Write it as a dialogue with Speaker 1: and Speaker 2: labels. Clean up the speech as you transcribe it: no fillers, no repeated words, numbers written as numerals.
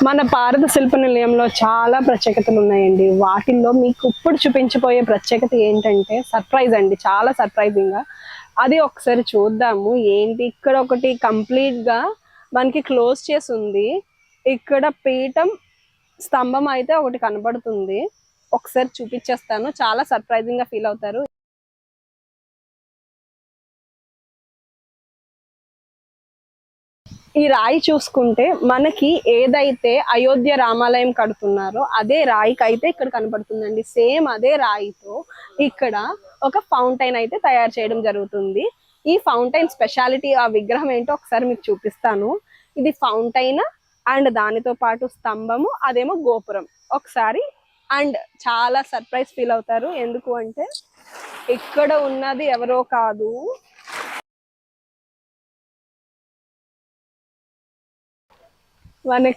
Speaker 1: మన భారత శిల్ప నిలయంలో చాలా ప్రత్యేకతలు ఉన్నాయండి. వాటిల్లో మీకు ఇప్పుడు చూపించబోయే ప్రత్యేకత ఏంటంటే సర్ప్రైజ్ అండి. చాలా సర్ప్రైజింగ్ గా అది ఒకసారి చూద్దాము. ఏంటి ఇక్కడ ఒకటి కంప్లీట్ గా మనకి క్లోజ్ చేసి ఉంది. ఇక్కడ పీఠం స్తంభం అయితే ఒకటి కనబడుతుంది. ఒకసారి చూపించేస్తాను. చాలా సర్ప్రైజింగ్ గా ఫీల్ అవుతారు. ఈ రాయి చూసుకుంటే మనకి ఏదైతే అయోధ్య రామాలయం కడుతున్నారో అదే రాయికి అయితే ఇక్కడ కనబడుతుందండి. సేమ్ అదే రాయితో ఇక్కడ ఒక ఫౌంటైన్ అయితే తయారు చేయడం జరుగుతుంది. ఈ ఫౌంటైన్ స్పెషాలిటీ, ఆ విగ్రహం ఏంటో ఒకసారి మీకు చూపిస్తాను. ఇది ఫౌంటైన్ అండ్ దానితో పాటు స్తంభము, అదేమో గోపురం. ఒకసారి అండ్ చాలా సర్ప్రైజ్ ఫీల్ అవుతారు. ఎందుకు అంటే ఇక్కడ ఉన్నది ఎవరో కాదు, మనకి